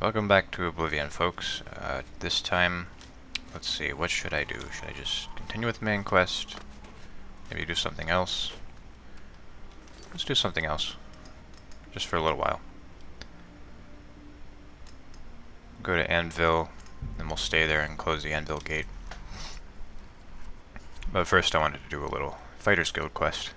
Welcome back to Oblivion, folks. This time, let's see, what should I do? Should I just continue with the main quest? Maybe do something else? Let's do something else. Just for a little while. Go to Anvil, then we'll stay there and close the Anvil gate. But first I wanted to do a little Fighters Guild quest.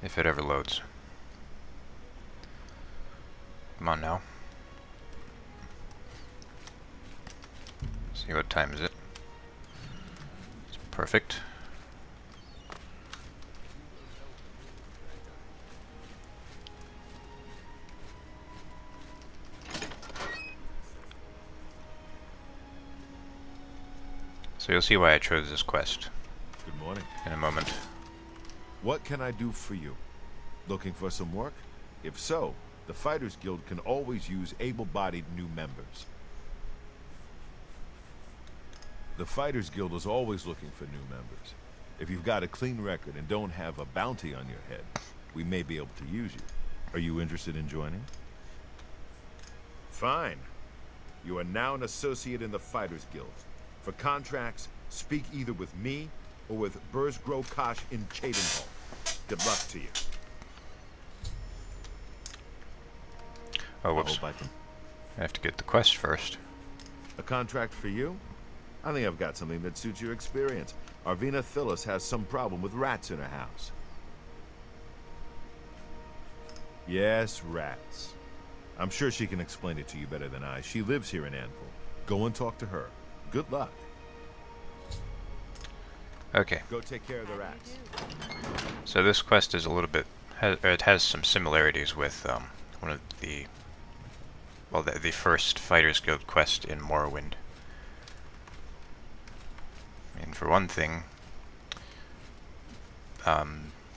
If it ever loads. Come on now. See what time is it. It's perfect. So you'll see why I chose this quest. Good morning. In a moment. What can I do for you? Looking for some work? If so, the Fighters Guild can always use able-bodied new members. The Fighters Guild is always looking for new members. If you've got a clean record and don't have a bounty on your head, we may be able to use you. Are you interested in joining? Fine. You are now an associate in the Fighters Guild. For contracts, speak either with me or with Burzgrow Kosh in Chadenhall. Good luck to you. Oh, whoops. I can... I have to get the quest first. A contract for you? I think I've got something that suits your experience. Arvina Phyllis has some problem with rats in her house. Yes, rats. I'm sure she can explain it to you better than I. She lives here in Anvil. Go and talk to her. Good luck. Okay. Go take care of the rats. So this quest is a little bit, it has some similarities with one of the, well, the first Fighters Guild quest in Morrowind. I mean, for one thing, the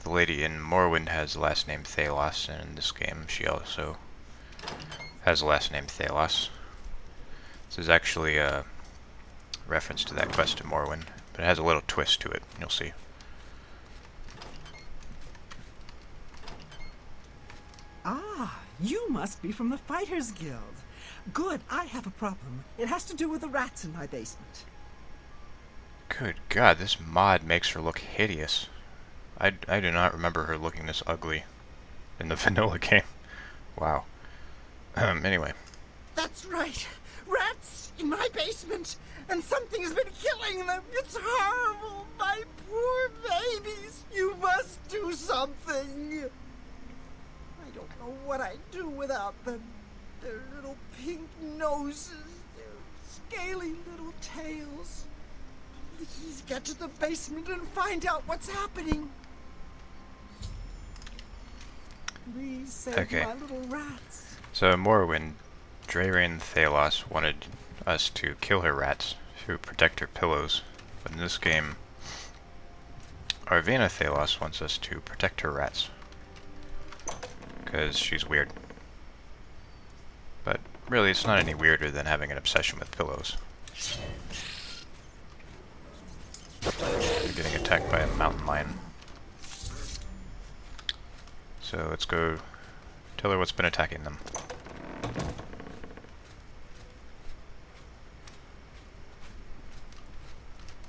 lady in Morrowind has the last name Thalos, and in this game she also has the last name Thalos. This is actually a reference to that quest in Morrowind, but it has a little twist to it, you'll see. Ah, you must be from the Fighters Guild. Good, I have a problem. It has to do with the rats in my basement. Good God, this mod makes her look hideous. I do not remember her looking this ugly in the vanilla game. Wow. Anyway. That's right. Rats in my basement, and something has been killing them. It's horrible. My poor babies. You must do something. I don't know what I'd do without them. Their little pink noses, their scaly little tails. Please get to the basement and find out what's happening. Please save my little rats. So in Morrowind, Drayrain Thalos wanted us to kill her rats to protect her pillows, but in this game, Arvina Thalos wants us to protect her rats, because she's weird. But really, it's not any weirder than having an obsession with pillows. They're getting attacked by a mountain lion. So let's go tell her what's been attacking them.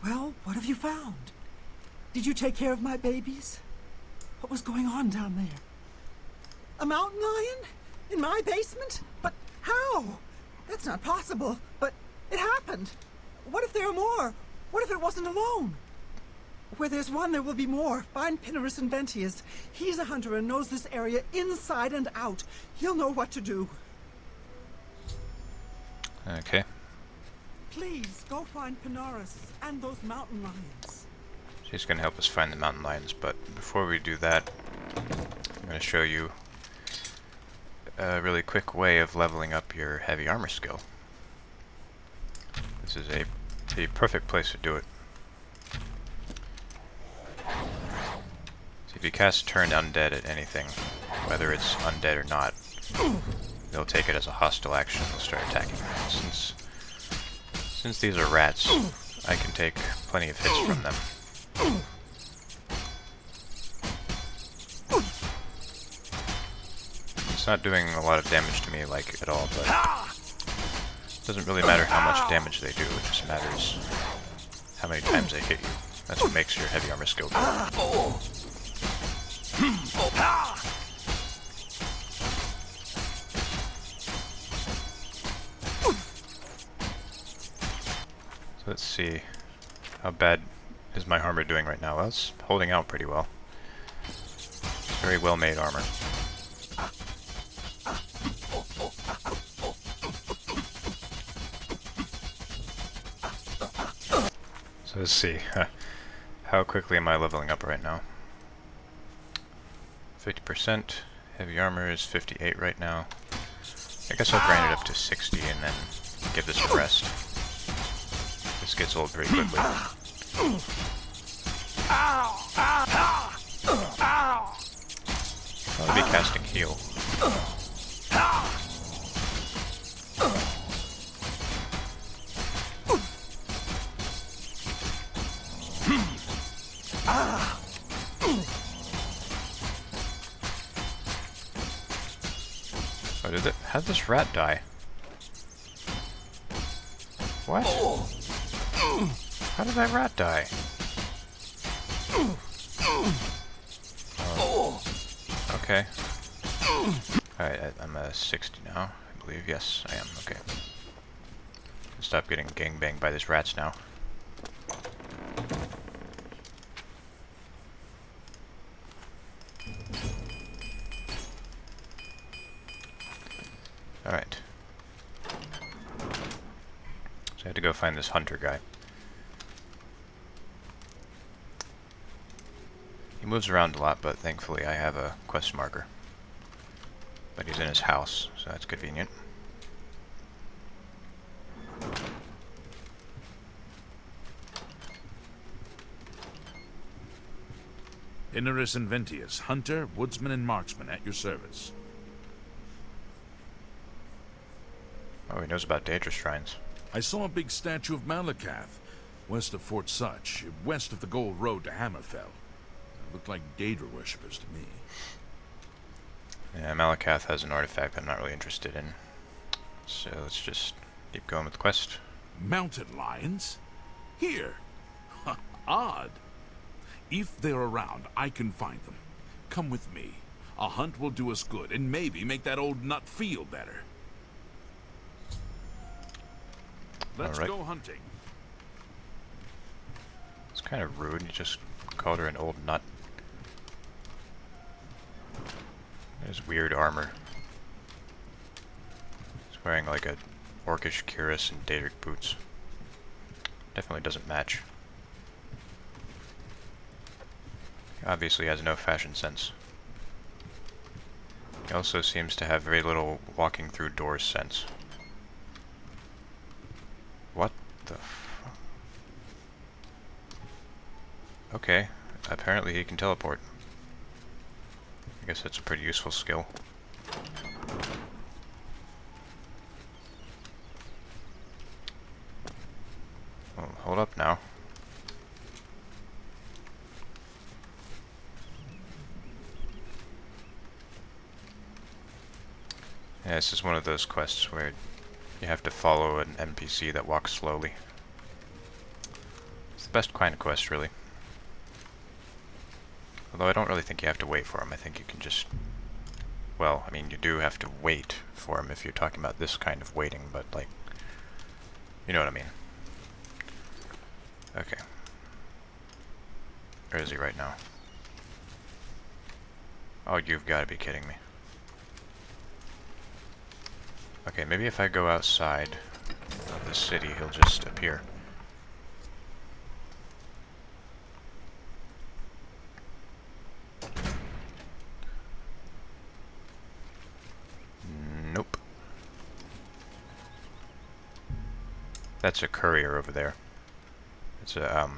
Well, what have you found? Did you take care of my babies? What was going on down there? A mountain lion? In my basement? But how? That's not possible. But it happened. What if there are more? What if it wasn't alone? Where there's one, there will be more. Find Pinarus Inventius. He's a hunter and knows this area inside and out. He'll know what to do. Okay. Please, go find Pinarus and those mountain lions. She's going to help us find the mountain lions, but before we do that, I'm going to show you a really quick way of leveling up your heavy armor skill. This is the perfect place to do it. So if you cast Turn Undead at anything, whether it's undead or not, they'll take it as a hostile action and they'll start attacking. Since these are rats, I can take plenty of hits from them. not doing a lot of damage to me, like, at all, but it doesn't really matter how much damage they do, it just matters how many times they hit you. That's what makes your heavy armor skill go. So let's see, how bad is my armor doing right now? Well, it's holding out pretty well. It's very well made armor. So let's see, how quickly am I leveling up right now? 50%, heavy armor is 58 right now. I guess I'll grind it up to 60 and then give this a rest. This gets old pretty quickly. I'll be casting heal. Oh, how did this rat die? What? How did that rat die? Oh. Okay. Alright, I'm at 60 now, I believe. Yes, I am. Okay. Stop getting gangbanged by these rats now. Alright. So I had to go find this hunter guy. He moves around a lot, but thankfully I have a quest marker. But he's in his house, so that's convenient. Inneris Inventius, hunter, woodsman, and marksman at your service. Oh, he knows about Daedra shrines. I saw a big statue of Malakath, west of Fort Such, west of the Gold Road to Hammerfell. It looked like Daedra worshippers to me. Yeah, Malakath has an artifact I'm not really interested in. So let's just keep going with the quest. Mountain lions? Here? Odd. If they're around, I can find them. Come with me. A hunt will do us good, and maybe make that old nut feel better. Let's go hunting. It's kind of rude. You just called her an old nut. There's weird armor. He's wearing like a orcish cuirass and Daedric boots. Definitely doesn't match. He obviously has no fashion sense. He also seems to have very little walking through doors sense. What the fuck? Okay, apparently he can teleport. I guess that's a pretty useful skill. Well, hold up now. Yeah, this is one of those quests where you have to follow an NPC that walks slowly. It's the best kind of quest, really. Although I don't really think you have to wait for him. I think you can just... Well, I mean, you do have to wait for him if you're talking about this kind of waiting, but, like... You know what I mean. Okay. Where is he right now? Oh, you've got to be kidding me. Okay, maybe if I go outside of the city, he'll just appear. Nope. That's a courier over there. It's a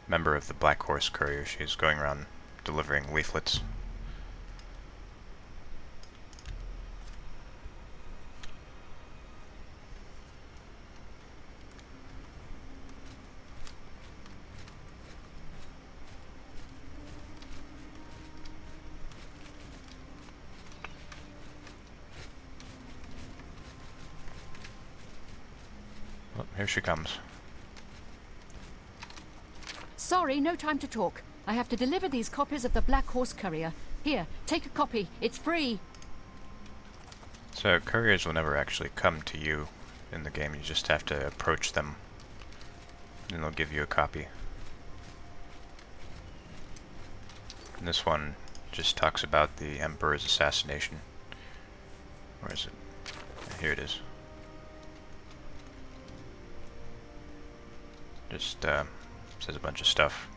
member of the Black Horse Courier. She's going around delivering leaflets. here she comes. Sorry, no time to talk. I have to deliver these copies of the Black Horse Courier. Here, take a copy. It's free. So couriers will never actually come to you in the game. You just have to approach them, and they'll give you a copy. And this one just talks about the Emperor's assassination. Where is it? Here it is. Just says a bunch of stuff.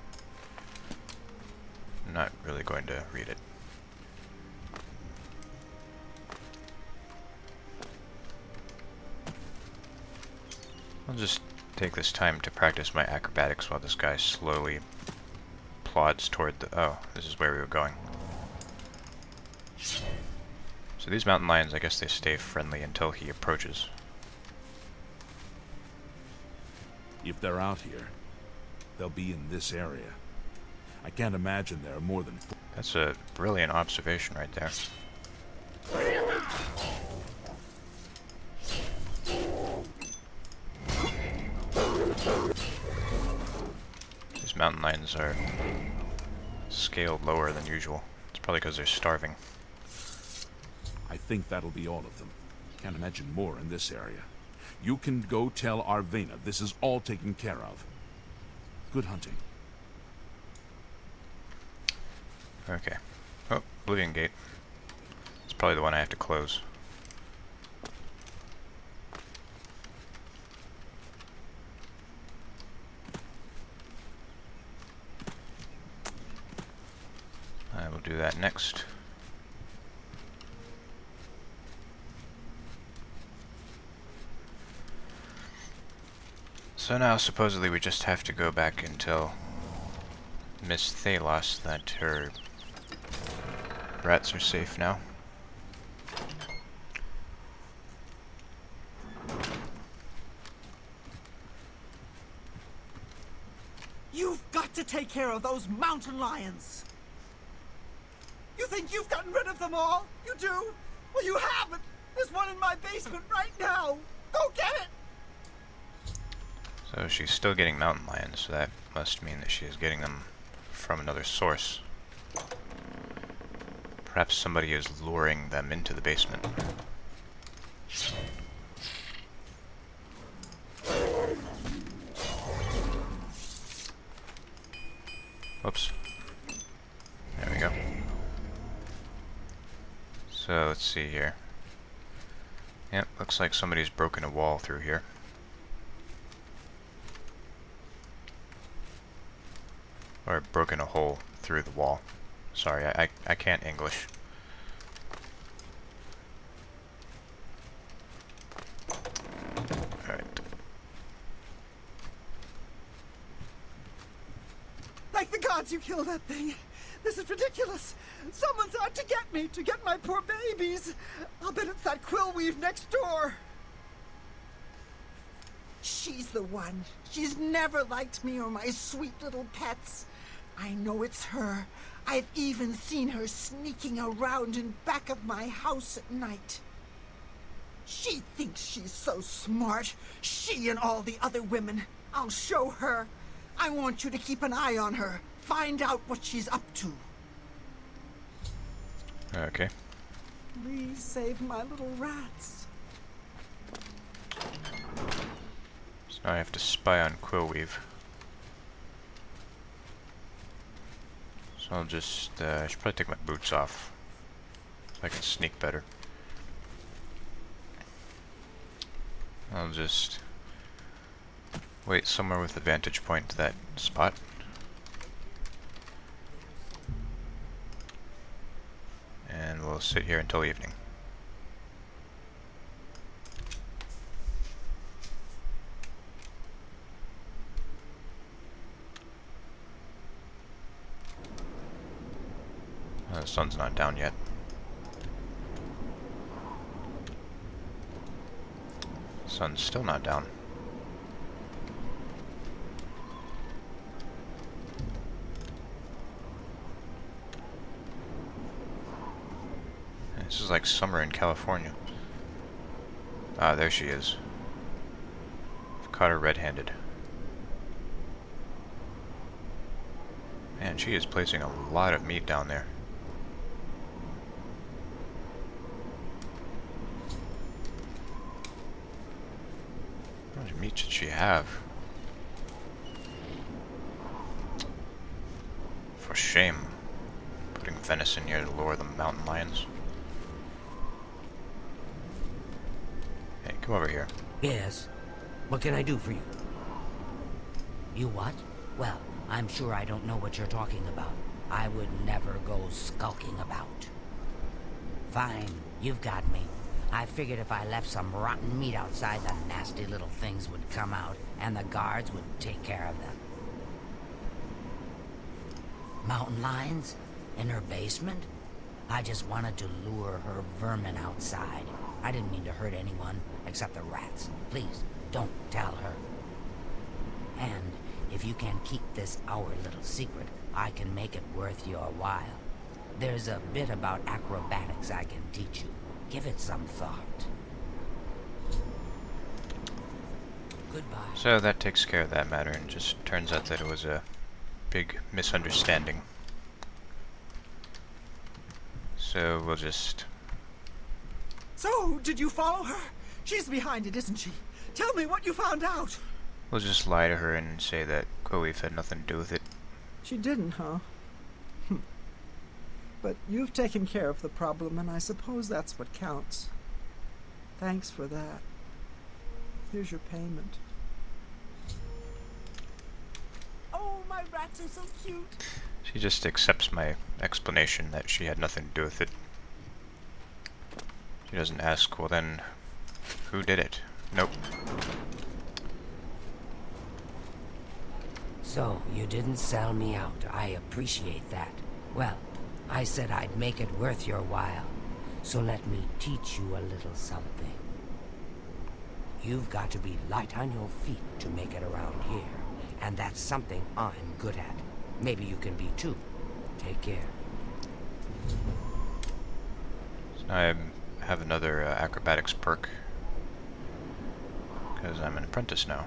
I'm not really going to read it. I'll just take this time to practice my acrobatics while this guy slowly plods toward the... Oh, this is where we were going. So these mountain lions, I guess they stay friendly until he approaches. If they're out here, they'll be in this area. I can't imagine there are more than 4. That's a brilliant observation right there. These mountain lions are scaled lower than usual. It's probably because they're starving. I think that'll be all of them. Can't imagine more in this area. You can go tell Arvena this is all taken care of. Good hunting. Okay. Oh, Oblivion Gate. It's probably the one I have to close. I will do that next. So now supposedly we just have to go back and tell Miss Thalos that her rats are safe now. You've got to take care of those mountain lions. You think you've gotten rid of them all? You do? Well, you haven't. There's one in my basement right now. Go get it! So she's still getting mountain lions, so that must mean that she is getting them from another source. Perhaps somebody is luring them into the basement. Whoops. There we go. So let's see here. Yep, looks like somebody's broken a wall through here. Or broken a hole through the wall. Sorry, I can't English. Alright. Like the gods, you killed that thing. This is ridiculous. Someone's out to get me, to get my poor babies. I'll bet it's that Quillweave next door. She's the one. She's never liked me or my sweet little pets. I know it's her. I've even seen her sneaking around in back of my house at night. She thinks she's so smart. She and all the other women. I'll show her. I want you to keep an eye on her. Find out what she's up to. Okay. Please save my little rats. So now I have to spy on Quillweave. So I'll just, I should probably take my boots off. So I can sneak better. I'll just wait somewhere with a vantage point to that spot. And we'll sit here until evening. The sun's not down yet. Sun's still not down. This is like summer in California. Ah, there she is. Of Caught her red-handed. Man, she is placing a lot of meat down there. How much meat should she have? For shame. Putting venison here to lure the mountain lions. Hey, come over here. Yes. What can I do for you? You what? Well, I'm sure I don't know what you're talking about. I would never go skulking about. Fine, you've got me. I figured if I left some rotten meat outside, the nasty little things would come out, and the guards would take care of them. Mountain lions? In her basement? I just wanted to lure her vermin outside. I didn't mean to hurt anyone, except the rats. Please, don't tell her. And if you can keep this our little secret, I can make it worth your while. There's a bit about acrobatics I can teach you. Give it some thought. Goodbye. So that takes care of that matter, and just turns out that it was a big misunderstanding. So we'll just... So, did you follow her? She's behind it, isn't she? Tell me what you found out. We'll just lie to her and say that Koif had nothing to do with it. She didn't, huh? But you've taken care of the problem, and I suppose that's what counts. Thanks for that. Here's your payment. Oh, my rats are so cute. She just accepts my explanation that she had nothing to do with it. She doesn't ask, well then, who did it? Nope. So, you didn't sell me out. I appreciate that. Well, I said I'd make it worth your while. So let me teach you a little something. You've got to be light on your feet to make it around here. And that's something I'm good at. Maybe you can be too. Take care. So now I have another acrobatics perk. Because I'm an apprentice now.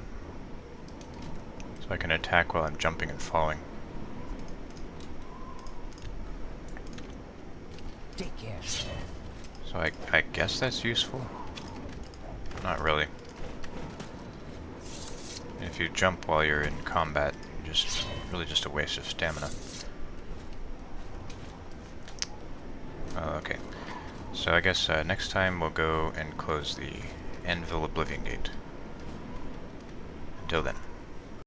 So I can attack while I'm jumping and falling. Take care. So I guess that's useful? Not really. If you jump while you're in combat, really just a waste of stamina. Okay. So I guess next time we'll go and close the Anvil Oblivion Gate. Until then.